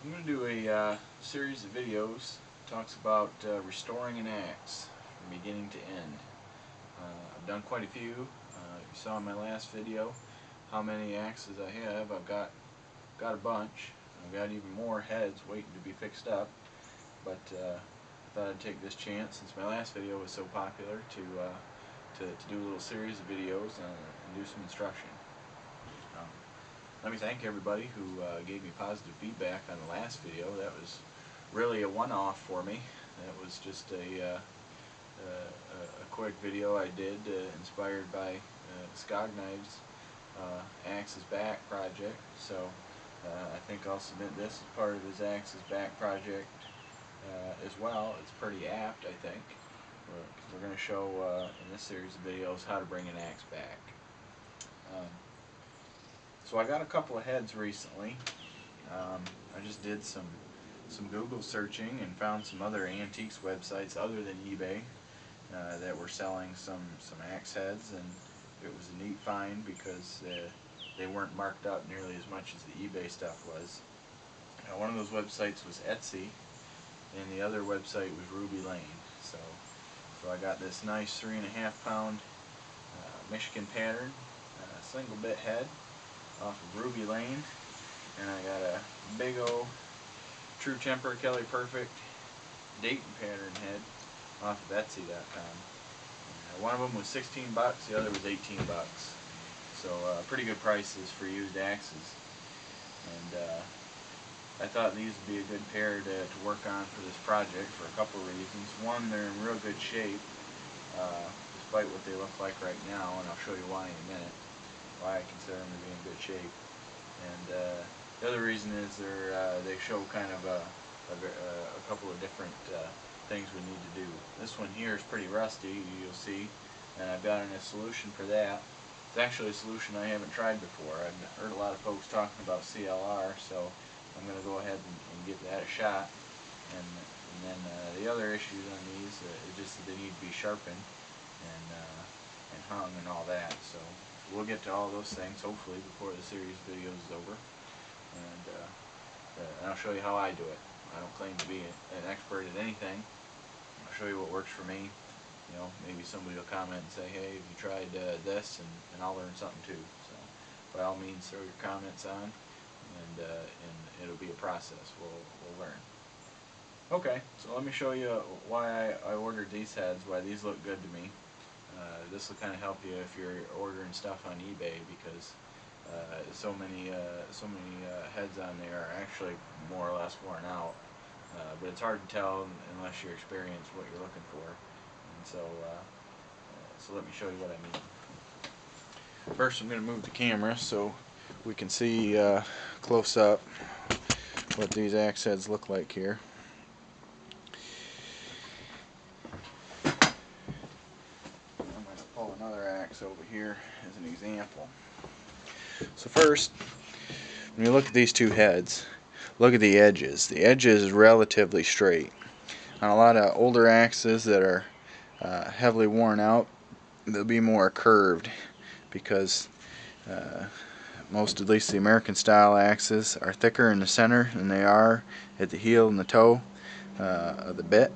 I'm going to do a series of videos that talks about restoring an axe from beginning to end. I've done quite a few. You saw in my last video how many axes I have. I've got a bunch. I've got even more heads waiting to be fixed up. But I thought I'd take this chance, since my last video was so popular, to do a little series of videos and do some instruction. Let me thank everybody who gave me positive feedback on the last video. That was really a one-off for me. That was just a quick video I did, inspired by Skogknife's Axe's Back project. So I think I'll submit this as part of his Axe's Back project as well. It's pretty apt, I think. We're going to show in this series of videos how to bring an axe back. So I got a couple of heads recently. I just did some Google searching and found some other antiques websites other than eBay that were selling some axe heads, and it was a neat find because they weren't marked up nearly as much as the eBay stuff was. One of those websites was Etsy, and the other website was Ruby Lane. So I got this nice 3.5 pound Michigan pattern single bit head off of Ruby Lane, and I got a big old True Temper Kelly Perfect Dayton pattern head off of Etsy.com. One of them was 16 bucks, the other was 18 bucks. So pretty good prices for used axes. And I thought these would be a good pair to work on for this project for a couple of reasons. One, they're in real good shape, despite what they look like right now, and I'll show you why in a minute, why I consider them to be in good shape. And the other reason is they show kind of a couple of different things we need to do. This one here is pretty rusty, you'll see, and I've got a solution for that. It's actually a solution I haven't tried before. I've heard a lot of folks talking about CLR, so I'm going to go ahead and give that a shot. And then the other issues on these is just that they need to be sharpened and hung and all that. So we'll get to all those things hopefully before the series video is over. And I'll show you how I do it. I don't claim to be an expert at anything. I'll show you what works for me. You know, maybe somebody will comment and say, hey, have you tried this? And I'll learn something too. So by all means, throw your comments on, and it'll be a process. We'll learn. Okay, so let me show you why I ordered these heads, why these look good to me. This will kind of help you if you're ordering stuff on eBay, because so many heads on there are actually more or less worn out. But it's hard to tell unless you experience what you're looking for. And so let me show you what I mean. First, I'm going to move the camera so we can see close up what these axe heads look like here. I'm going to pull another axe over here as an example. So first, when you look at these two heads, look at the edges. The edges is relatively straight. On a lot of older axes that are heavily worn out, they'll be more curved, because most, at least the American style axes, are thicker in the center than they are at the heel and the toe of the bit.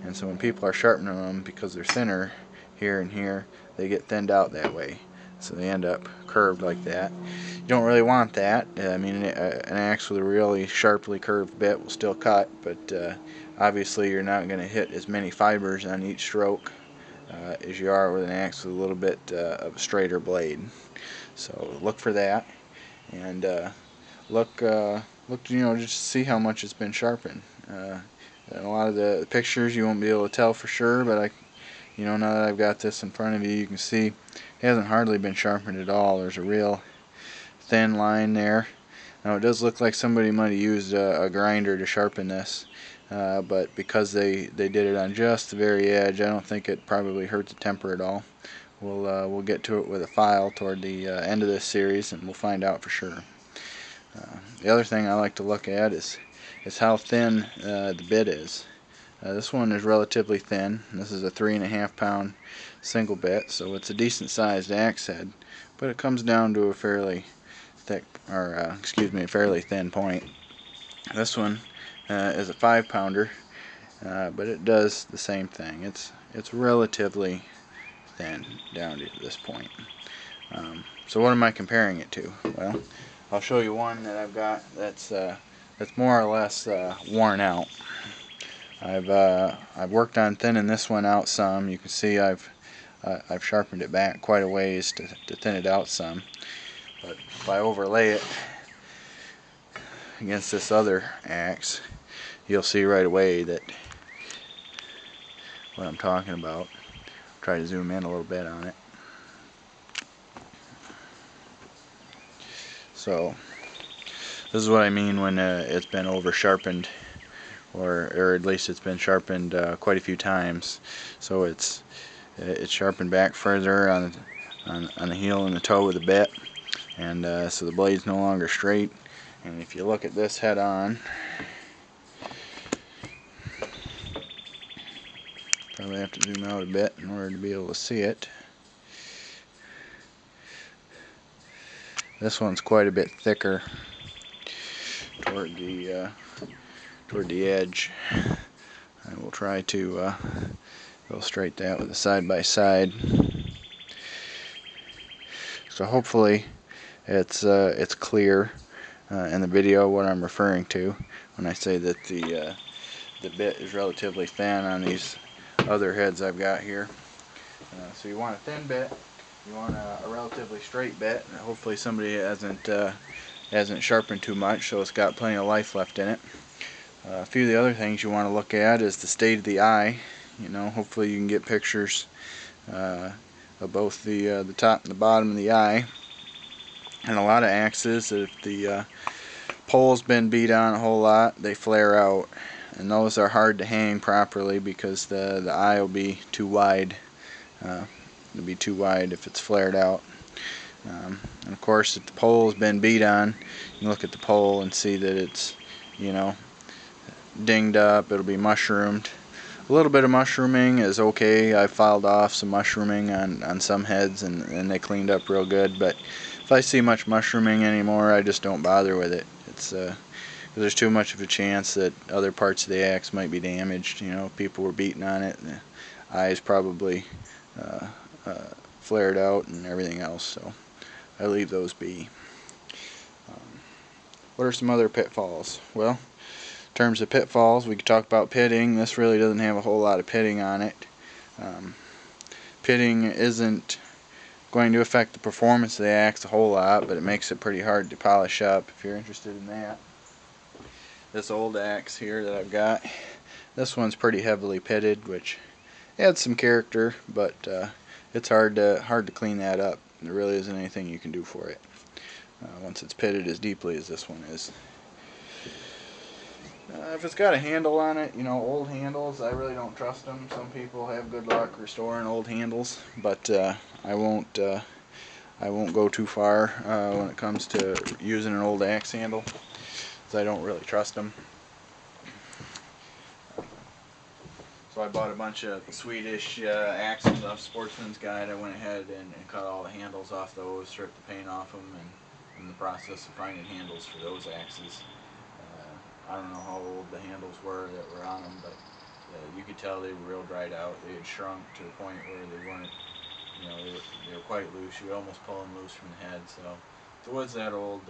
And so when people are sharpening them, because they're thinner here and here, they get thinned out that way. So they end up curved like that. You don't really want that. I mean, an axe with a really sharply curved bit will still cut, but obviously you're not going to hit as many fibers on each stroke as you are with an axe with a little bit of a straighter blade. So look for that, and look, you know, just see how much it's been sharpened. In a lot of the pictures you won't be able to tell for sure, but you know, now that I've got this in front of you, you can see it hasn't hardly been sharpened at all. There's a real thin line there. Now it does look like somebody might have used a grinder to sharpen this, but because they did it on just the very edge, I don't think it probably hurt the temper at all. We'll get to it with a file toward the end of this series, and we'll find out for sure. The other thing I like to look at is how thin the bit is. This one is relatively thin. This is a 3.5 pound single bit, so it's a decent sized axe head, but it comes down to a fairly thick, or a fairly thin point. This one is a 5-pounder, but it does the same thing. It's relatively thin down to this point. So what am I comparing it to? Well, I'll show you one that I've got that's more or less worn out. I've worked on thinning this one out some. You can see I've sharpened it back quite a ways to thin it out some. But if I overlay it against this other axe, you'll see right away that what I'm talking about. Try to zoom in a little bit on it. So this is what I mean when it's been over sharpened, or at least it's been sharpened quite a few times. So it's sharpened back further on the heel and the toe with the bit, and so the blade's no longer straight. And if you look at this head on, probably have to zoom out a bit in order to be able to see it. This one's quite a bit thicker toward the edge. I will try to illustrate that with a side-by-side. So hopefully it's clear in the video what I'm referring to when I say that the bit is relatively thin on these other heads I've got here. So you want a thin bit, you want a relatively straight bit, and hopefully somebody hasn't sharpened too much, so it's got plenty of life left in it. A few of the other things you want to look at is the state of the eye. You know, hopefully you can get pictures of both the top and the bottom of the eye. And a lot of axes, if the pole's been beat on a whole lot, they flare out, and those are hard to hang properly because the eye will be too wide. It'll be too wide if it's flared out. And of course, if the pole's been beat on, you can look at the pole and see that it's, you know, dinged up. It'll be mushroomed. A little bit of mushrooming is okay. I filed off some mushrooming on some heads, and they cleaned up real good. But if I see much mushrooming anymore, I just don't bother with it. It's there's too much of a chance that other parts of the axe might be damaged. You know, if people were beating on it, and the eyes probably flared out and everything else. So I leave those be. What are some other pitfalls? Well, in terms of pitfalls, we could talk about pitting. This really doesn't have a whole lot of pitting on it. Pitting isn't going to affect the performance of the axe a whole lot, but it makes it pretty hard to polish up if you're interested in that. This old axe here that I've got, this one's pretty heavily pitted, which adds some character, but it's hard to clean that up. There really isn't anything you can do for it once it's pitted as deeply as this one is. If it's got a handle on it, you know, old handles, I really don't trust them. Some people have good luck restoring old handles, but I won't go too far when it comes to using an old axe handle, because I don't really trust them. So I bought a bunch of Swedish axes off Sportsman's Guide. I went ahead and cut all the handles off those, stripped the paint off them, and in the process of finding handles for those axes. I don't know how old the handles were that were on them, but you could tell they were real dried out. They had shrunk to the point where they weren't, you know, they were quite loose. You would almost pull them loose from the head. So if it was that old,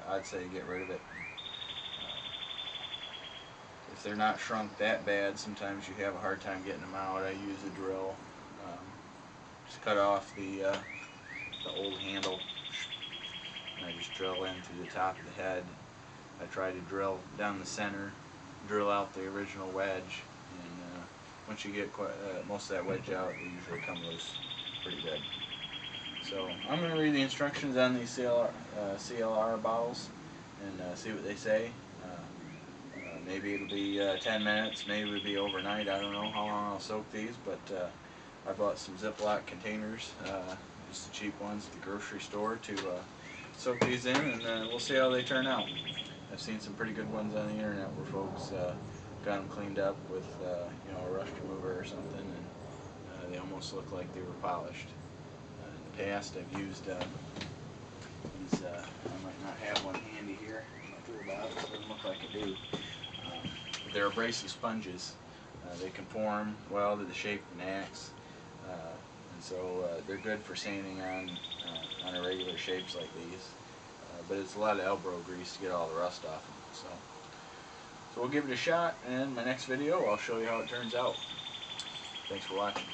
I'd say get rid of it. If they're not shrunk that bad, sometimes you have a hard time getting them out. I use a drill. Just cut off the old handle, and I just drill in through the top of the head. I try to drill down the center, drill out the original wedge, and once you get most of that wedge out, they usually come loose pretty good. So I'm going to read the instructions on these CLR bottles and see what they say. Maybe it'll be 10 minutes, maybe it'll be overnight. I don't know how long I'll soak these, but I bought some Ziploc containers, just the cheap ones at the grocery store, to soak these in, and we'll see how they turn out. I've seen some pretty good ones on the internet where folks got them cleaned up with you know, a rust remover or something, and they almost look like they were polished. In the past, I've used these. I might not have one handy here. My tool box. if I could do. They're abrasive sponges. They conform well to the shape of an axe, and so they're good for sanding on irregular shapes like these. But it's a lot of elbow grease to get all the rust off them. So we'll give it a shot, and in my next video I'll show you how it turns out. Thanks for watching.